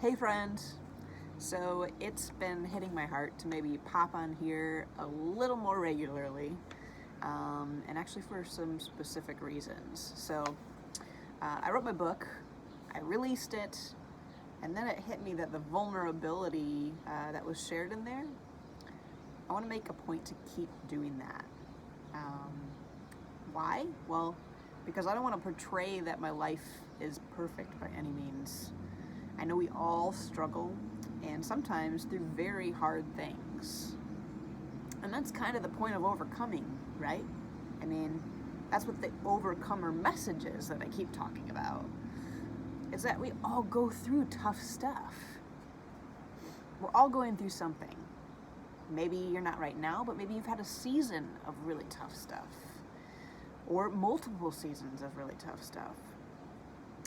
Hey friend! So it's been hitting my heart to maybe pop on here a little more regularly, and actually for some specific reasons. I wrote my book, I released it, and then it hit me that the vulnerability that was shared in there, I want to make a point to keep doing that. Um, why? Well, because I don't want to portray that my life is perfect by any means. I know we all struggle, and sometimes through very hard things. And that's kind of the point of overcoming, right? I mean, that's what the overcomer message is that I keep talking about. Is that we all go through tough stuff. We're all going through something. Maybe you're not right now, but maybe you've had a season of really tough stuff. Or multiple seasons of really tough stuff.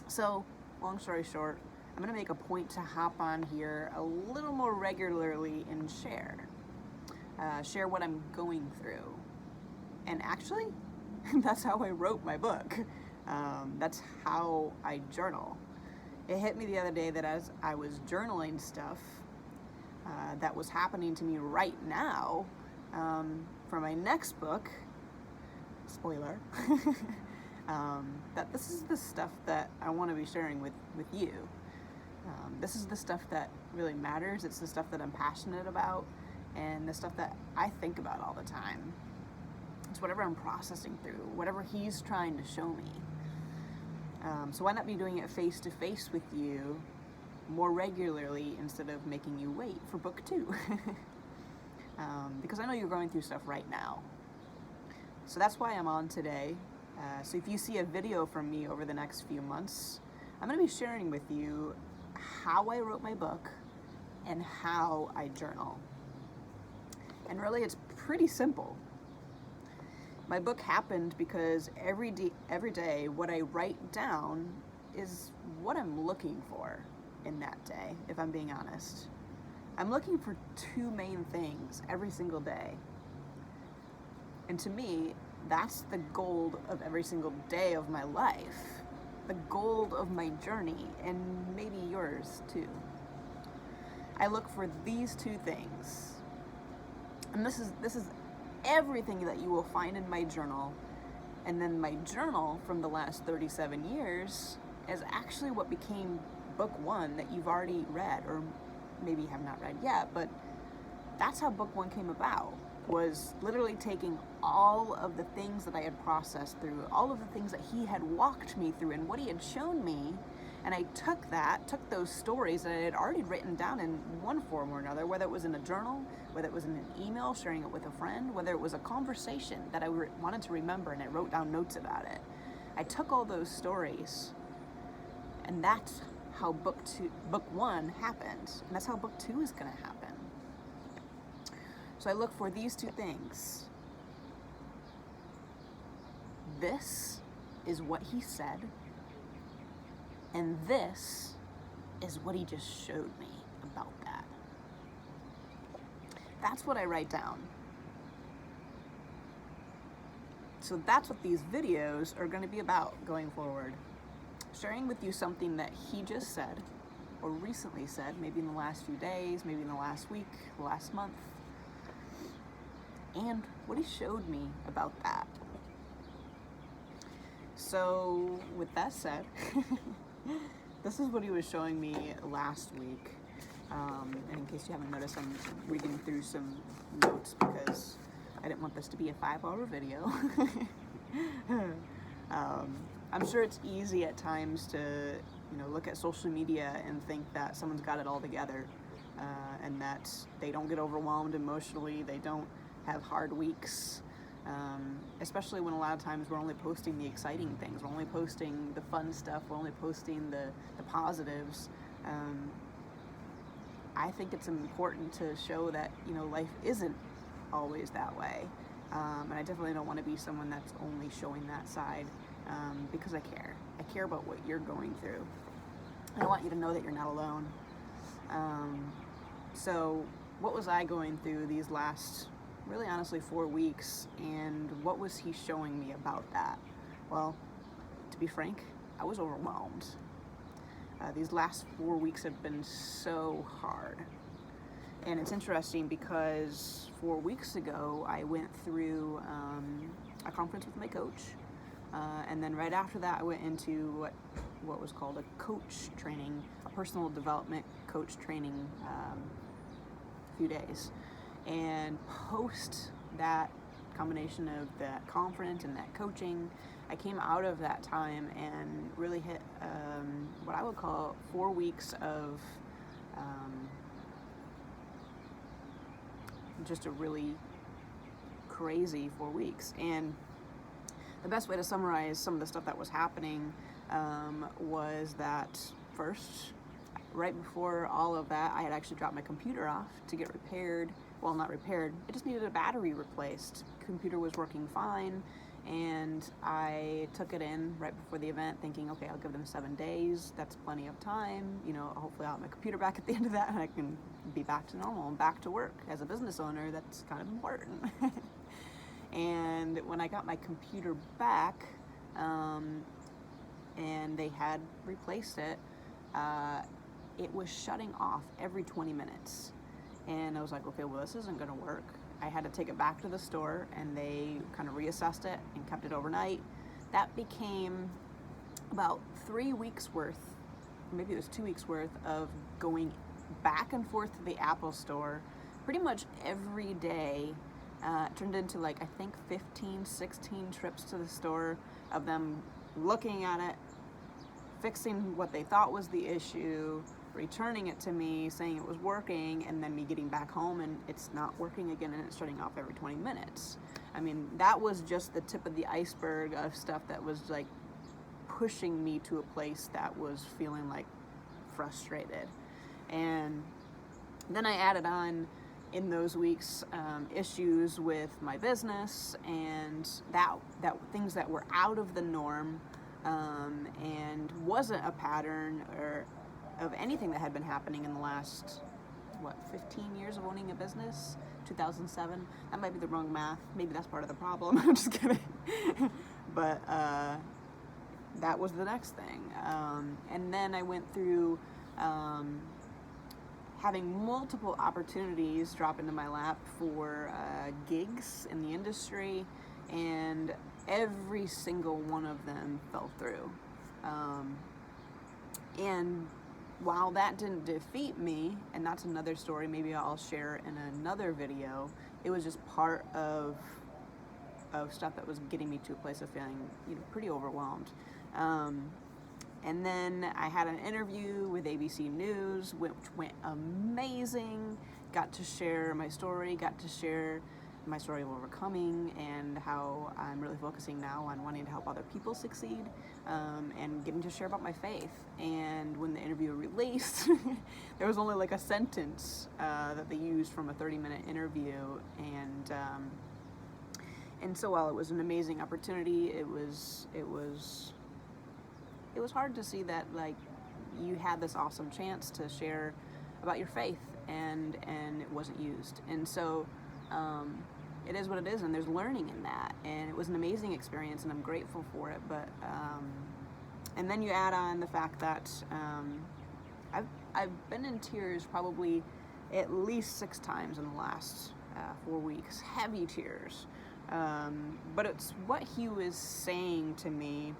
So, long story short, I'm going to make a point to hop on here a little more regularly and share what I'm going through. And actually, that's how I wrote my book. That's how I journal. It hit me the other day that as I was journaling stuff that was happening to me right now for my next book, spoiler, that this is the stuff that I want to be sharing with you. This is the stuff that really matters. It's the stuff that I'm passionate about and the stuff that I think about all the time. It's whatever I'm processing through, whatever he's trying to show me. So why not be doing it face to face with you more regularly instead of making you wait for book 2? Because I know you're going through stuff right now. So that's why I'm on today. So if you see a video from me over the next few months, I'm going to be sharing with you how I wrote my book and how I journal. And really, it's pretty simple. My book happened because every day what I write down is what I'm looking for in that day, if I'm being honest. I'm looking for two main things every single day. And to me, that's the gold of every single day of my life. The gold of my journey, and maybe yours too. I look for these two things. And this is everything that you will find in my journal. And then my journal from the last 37 years is actually what became book 1 that you've already read, or maybe have not read yet, but that's how book 1 came about. Was literally taking all of the things that I had processed through, all of the things that he had walked me through and what he had shown me, and I took those stories that I had already written down in one form or another, whether it was in a journal, whether it was in an email, sharing it with a friend, whether it was a conversation that I wanted to remember and I wrote down notes about it. I took all those stories, and that's how book 1 happened, and that's how book 2 is going to happen. So I look for these two things. This is what he said, and this is what he just showed me about that. That's what I write down. So that's what these videos are going to be about going forward. Sharing with you something that he just said, or recently said, maybe in the last few days, maybe in the last week, the last month, and what he showed me about that. So with that said, this is what he was showing me last week. And in case you haven't noticed, I'm reading through some notes because I didn't want this to be a 5-hour video. I'm sure it's easy at times to look at social media and think that someone's got it all together, and that they don't get overwhelmed emotionally, they don't have hard weeks, especially when a lot of times we're only posting the exciting things, we're only posting the fun stuff, we're only posting the positives. I think it's important to show that life isn't always that way, and I definitely don't want to be someone that's only showing that side, because I care about what you're going through, and I want you to know that you're not alone. So what was I going through these last, really honestly, 4 weeks, and what was he showing me about that? Well, to be frank, I was overwhelmed. These last 4 weeks have been so hard. And it's interesting because 4 weeks ago, I went through a conference with my coach. And then right after that, I went into what was called a coach training, a personal development coach training, a few days. And post that combination of that conference and that coaching, I came out of that time and really hit what I would call 4 weeks of just a really crazy 4 weeks. And the best way to summarize some of the stuff that was happening was that first, right before all of that, I had actually dropped my computer off to get repaired. Well, not repaired, it just needed a battery replaced. Computer was working fine, and I took it in right before the event thinking, okay, I'll give them 7 days. That's plenty of time. You know, hopefully I'll have my computer back at the end of that and I can be back to normal and back to work. As a business owner, that's kind of important. And when I got my computer back, and they had replaced it, it was shutting off every 20 minutes. And I was like, okay, well, this isn't gonna work. I had to take it back to the store, and they kind of reassessed it and kept it overnight. That became about 3 weeks worth, maybe it was 2 weeks worth, of going back and forth to the Apple store pretty much every day. It turned into like, I think 15, 16 trips to the store of them looking at it, fixing what they thought was the issue, returning it to me, saying it was working, and then me getting back home and it's not working again and it's shutting off every 20 minutes. I mean, that was just the tip of the iceberg of stuff that was like pushing me to a place that was feeling like frustrated. And then I added on in those weeks issues with my business and that things that were out of the norm and wasn't a pattern or of anything that had been happening in the last 15 years of owning a business. 2007, that might be the wrong math, maybe that's part of the problem. I'm just kidding. But that was the next thing. And then I went through having multiple opportunities drop into my lap for gigs in the industry, and every single one of them fell through. And while that didn't defeat me, and that's another story maybe I'll share in another video, it was just part of stuff that was getting me to a place of feeling, pretty overwhelmed. And then I had an interview with ABC News, which went amazing. Got to share my story, got to share my story of overcoming and how I'm really focusing now on wanting to help other people succeed, and getting to share about my faith. And when the interview released, there was only like a sentence that they used from a 30-minute interview. And so while it was an amazing opportunity, it was hard to see that like you had this awesome chance to share about your faith and it wasn't used. And so it is what it is, and there's learning in that, and it was an amazing experience and I'm grateful for it. But and then you add on the fact that I've been in tears probably at least 6 times in the last 4 weeks, heavy tears. But it's what he was saying to me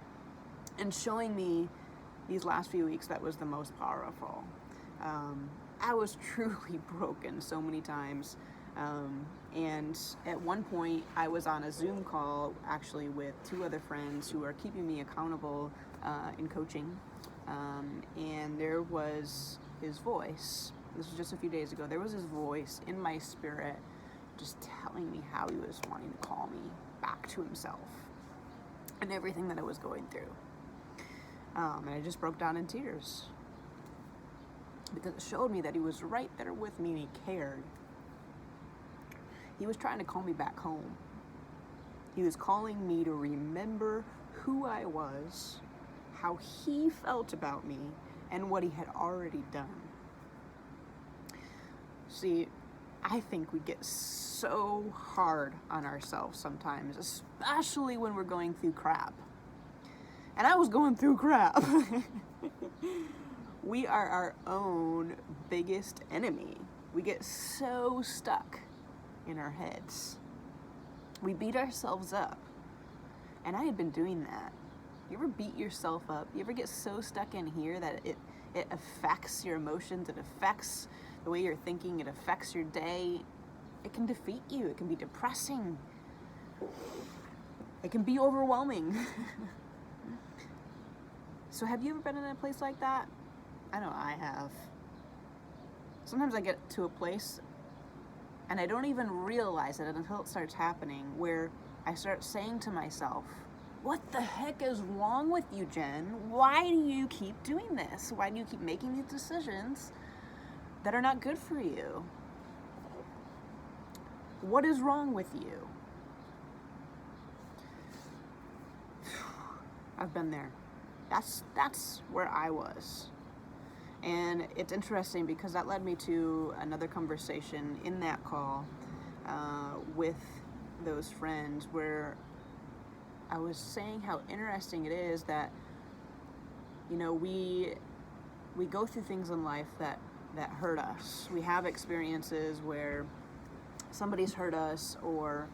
and showing me these last few weeks that was the most powerful. I was truly broken so many times. And at one point I was on a Zoom call actually with 2 other friends who are keeping me accountable in coaching. And there was his voice. This was just a few days ago. There was his voice in my spirit just telling me how he was wanting to call me back to himself and everything that I was going through. And I just broke down in tears because it showed me that he was right there with me and he cared. He was trying to call me back home. He was calling me to remember who I was, how he felt about me, and what he had already done. See, I think we get so hard on ourselves sometimes, especially when we're going through crap. And I was going through crap. We are our own biggest enemy. We get so stuck in our heads. We beat ourselves up. And I had been doing that. You ever beat yourself up? You ever get so stuck in here that it affects your emotions, it affects the way you're thinking, it affects your day? It can defeat you. It can be depressing. It can be overwhelming. So have you ever been in a place like that? I know I have. Sometimes I get to a place and I don't even realize it until it starts happening, where I start saying to myself, what the heck is wrong with you, Jen? Why do you keep doing this? Why do you keep making these decisions that are not good for you? What is wrong with you? I've been there. That's where I was. And it's interesting because that led me to another conversation in that call with those friends, where I was saying how interesting it is that, you know, we go through things in life that hurt us. We have experiences where somebody's hurt us, or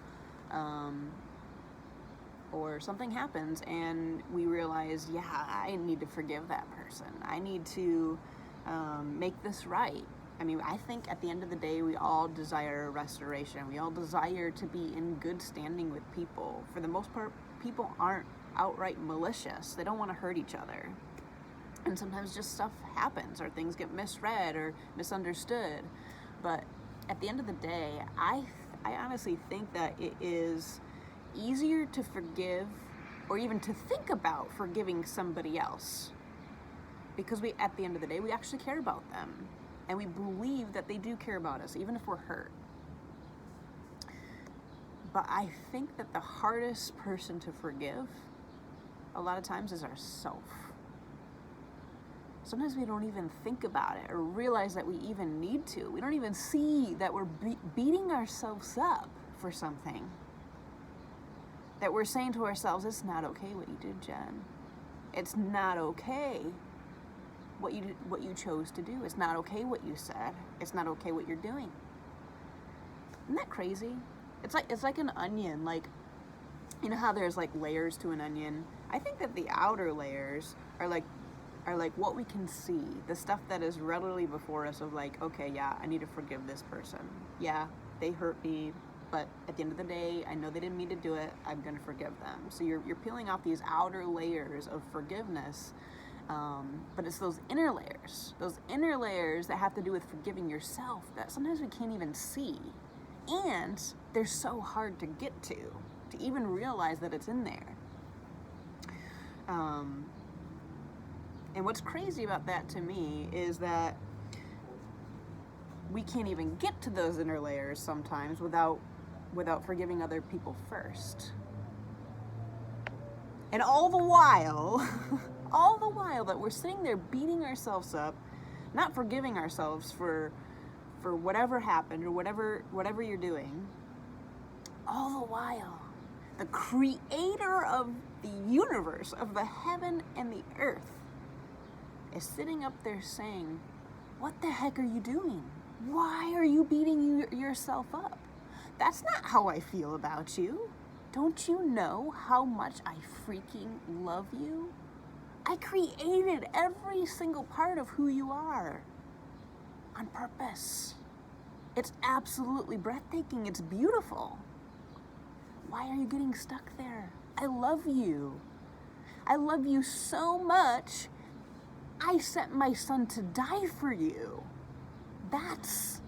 something happens and we realize, yeah, I need to forgive that person. I need to make this right. I mean, I think at the end of the day, we all desire restoration. We all desire to be in good standing with people. For the most part, people aren't outright malicious. They don't want to hurt each other. And sometimes just stuff happens, or things get misread or misunderstood. But at the end of the day, I honestly think that it is easier to forgive, or even to think about forgiving somebody else, because at the end of the day, we actually care about them, and we believe that they do care about us, even if we're hurt. But I think that the hardest person to forgive a lot of times is ourself. Sometimes we don't even think about it or realize that we even need to. We don't even see that we're beating ourselves up for something. That we're saying to ourselves, it's not okay what you did, Jen. It's not okay what you chose to do. It's not okay what you said. It's not okay what you're doing. Isn't that crazy? It's like an onion. Like, you know how there's like layers to an onion? I think that the outer layers are like what we can see, the stuff that is readily before us, of like, okay, yeah, I need to forgive this person. Yeah, they hurt me, but at the end of the day, I know they didn't mean to do it. I'm going to forgive them. So you're peeling off these outer layers of forgiveness, but it's those inner layers that have to do with forgiving yourself that sometimes we can't even see. And they're so hard to get to even realize that it's in there. And what's crazy about that to me is that we can't even get to those inner layers sometimes without forgiving other people first. And all the while that we're sitting there beating ourselves up, not forgiving ourselves for whatever happened or whatever you're doing, all the while, the creator of the universe, of the heaven and the earth, is sitting up there saying, what the heck are you doing? Why are you beating yourself up? That's not how I feel about you. Don't you know how much I freaking love you? I created every single part of who you are on purpose. It's absolutely breathtaking. It's beautiful. Why are you getting stuck there? I love you. I love you so much. I sent my son to die for you. That's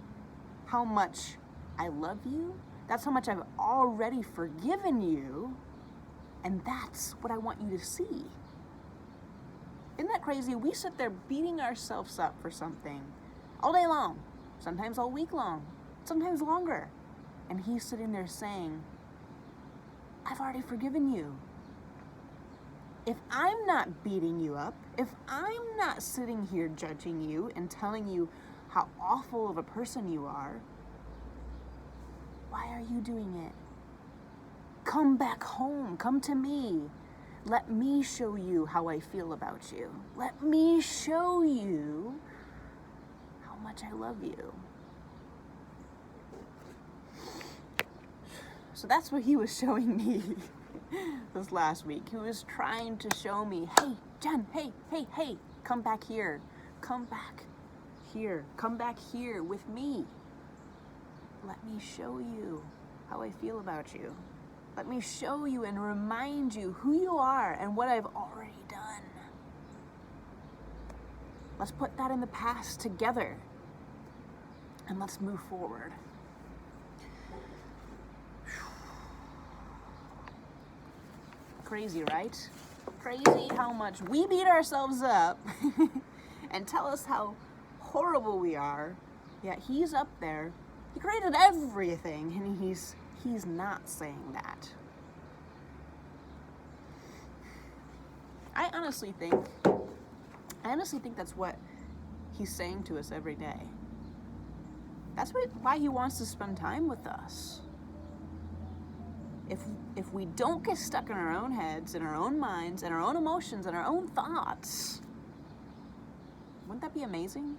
how much I love you. That's how much I've already forgiven you. And that's what I want you to see. Isn't that crazy? We sit there beating ourselves up for something all day long, sometimes all week long, sometimes longer. And he's sitting there saying, I've already forgiven you. If I'm not beating you up, if I'm not sitting here judging you and telling you how awful of a person you are, why are you doing it? Come back home. Come to me. Let me show you how I feel about you. Let me show you how much I love you. So that's what he was showing me this last week. He was trying to show me, hey, Jen, hey, come back here. Come back here. Come back here with me. Let me show you how I feel about you. Let me show you and remind you who you are and what I've already done. Let's put that in the past together and let's move forward. Crazy, right? Crazy how much we beat ourselves up and tell us how horrible we are, yet he's up there. He created everything, and he's not saying that. I honestly think that's what he's saying to us every day. That's why he wants to spend time with us. If we don't get stuck in our own heads, in our own minds, in our own emotions, in our own thoughts, wouldn't that be amazing?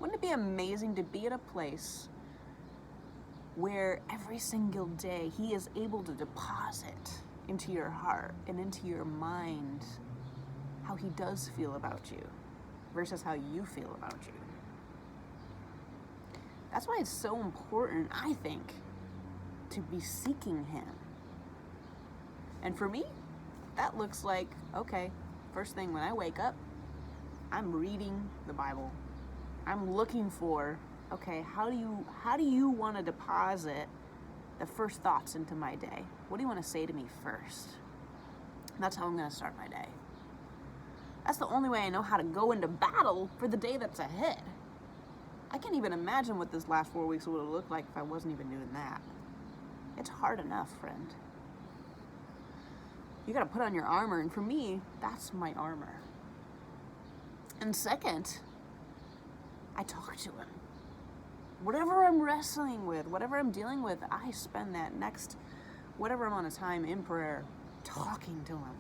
Wouldn't it be amazing to be at a place where every single day he is able to deposit into your heart and into your mind how he does feel about you versus how you feel about you? That's why it's so important, I think, to be seeking him. And for me, that looks like, okay, first thing when I wake up, I'm reading the Bible. I'm looking for, okay, how do you want to deposit the first thoughts into my day? What do you want to say to me first? And that's how I'm going to start my day. That's the only way I know how to go into battle for the day that's ahead. I can't even imagine what this last 4 weeks would have looked like if I wasn't even doing that. It's hard enough, friend. You got to put on your armor, and for me, that's my armor. And second, I talk to him. Whatever I'm wrestling with, whatever I'm dealing with, I spend that next whatever amount of time in prayer talking to him.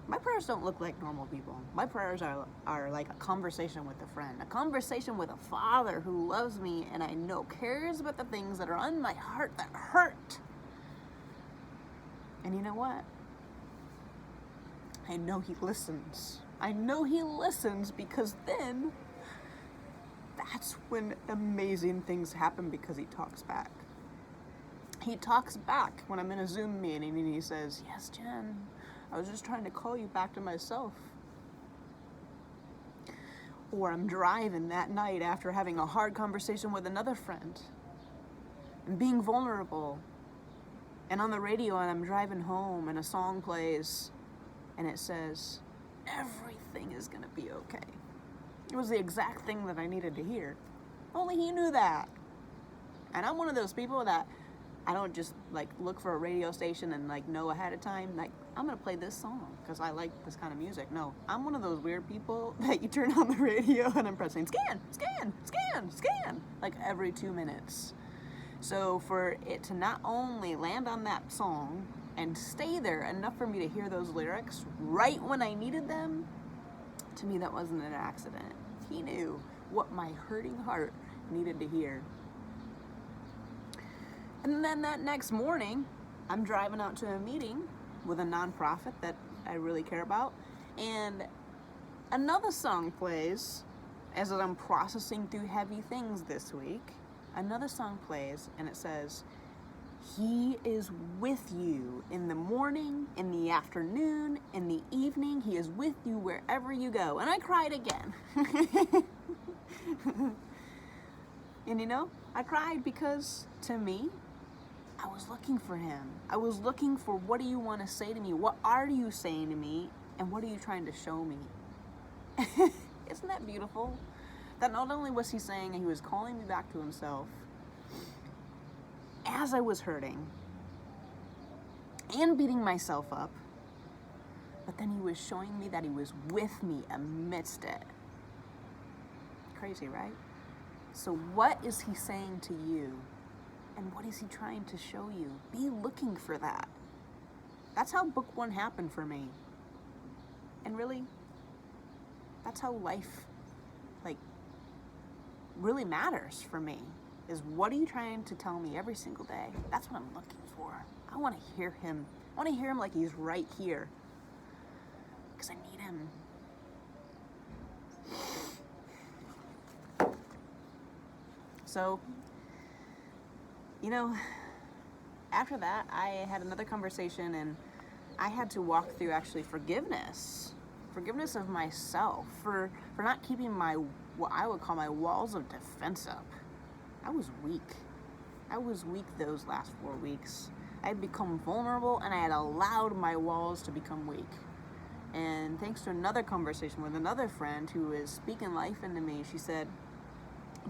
My prayers don't look like normal people. My prayers are like a conversation with a friend, a conversation with a father who loves me and I know cares about the things that are on my heart that hurt. And you know what? I know he listens. I know he listens because then that's when amazing things happen because he talks back. He talks back when I'm in a Zoom meeting and he says, yes, Jen, I was just trying to call you back to myself. Or I'm driving that night after having a hard conversation with another friend and being vulnerable. And on the radio, and I'm driving home and a song plays and it says, everything is going to be okay. It was the exact thing that I needed to hear. Only he knew that. And I'm one of those people that I don't just like look for a radio station and like know ahead of time, like I'm gonna play this song because I like this kind of music. No, I'm one of those weird people that you turn on the radio and I'm pressing scan like every 2 minutes. So for it to not only land on that song and stay there enough for me to hear those lyrics right when I needed them, to me that wasn't an accident. He knew what my hurting heart needed to hear. And then that next morning, I'm driving out to a meeting with a nonprofit that I really care about, and another song plays as I'm processing through heavy things this week. Another song plays, and it says, he is with you in the morning, in the afternoon, in the evening. He is with you wherever you go. And I cried again. And you know, I cried because, to me, I was looking for him. I was looking for, what do you want to say to me? What are you saying to me? And what are you trying to show me? Isn't that beautiful? That not only was he saying he was calling me back to himself as I was hurting and beating myself up, but then he was showing me that he was with me amidst it. Crazy, right? So what is he saying to you? And what is he trying to show you? Be looking for that. That's how book one happened for me. And really, that's how life, like, really matters for me. Is what are you trying to tell me every single day? That's what I'm looking for. I want to hear him. I want to hear him like he's right here. Because I need him. So, after that, I had another conversation, and I had to walk through actually forgiveness of myself for not keeping what I would call my walls of defense up. I was weak those last 4 weeks. I had become vulnerable, and I had allowed my walls to become weak. And thanks to another conversation with another friend who is speaking life into me, she said,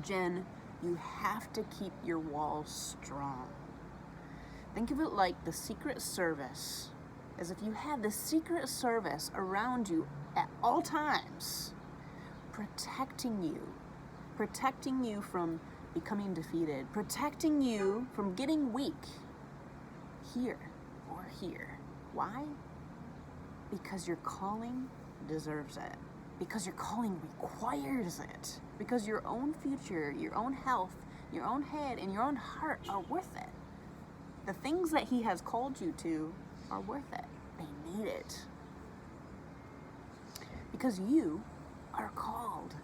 Jen, you have to keep your walls strong. Think of it like the Secret Service, as if you had the Secret Service around you at all times, protecting you from becoming defeated, protecting you from getting weak here or here. Why? Because your calling deserves it. Because your calling requires it. Because your own future, your own health, your own head, and your own heart are worth it. The things that he has called you to are worth it. They need it. Because you are called.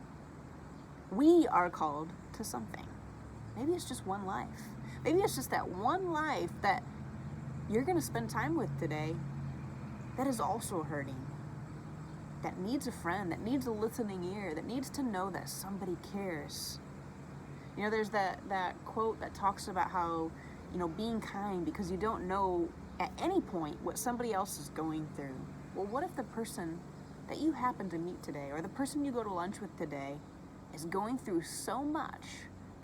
We are called to something. Maybe it's just one life. Maybe it's just that one life that you're going to spend time with today that is also hurting, that needs a friend, that needs a listening ear, that needs to know that somebody cares. There's that quote that talks about how, being kind, because you don't know at any point what somebody else is going through. Well, what if the person that you happen to meet today, or the person you go to lunch with today, is going through so much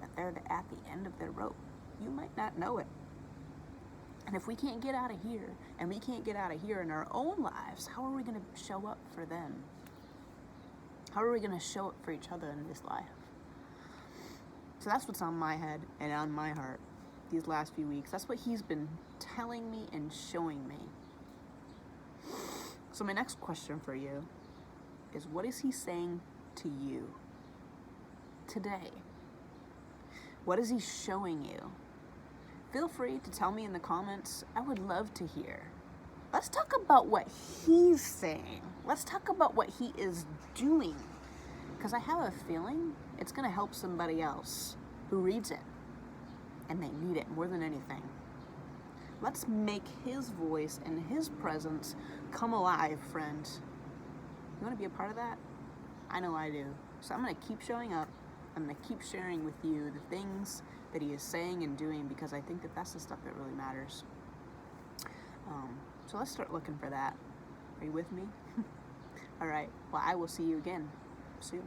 that they're at the end of their rope? You might not know it. And if we can't get out of here, and we can't get out of here in our own lives, how are we going to show up for them? How are we going to show up for each other in this life? So that's what's on my head and on my heart these last few weeks. That's what he's been telling me and showing me. So my next question for you is, what is he saying to you today? What is he showing you? Feel free to tell me in the comments. I would love to hear. Let's talk about what he's saying. Let's talk about what he is doing. Because I have a feeling it's going to help somebody else who reads it. And they need it more than anything. Let's make his voice and his presence come alive, friend. You want to be a part of that? I know I do. So I'm going to keep showing up. I'm going to keep sharing with you the things that he is saying and doing, because I think that that's the stuff that really matters. So let's start looking for that. Are you with me? All right. Well, I will see you again soon.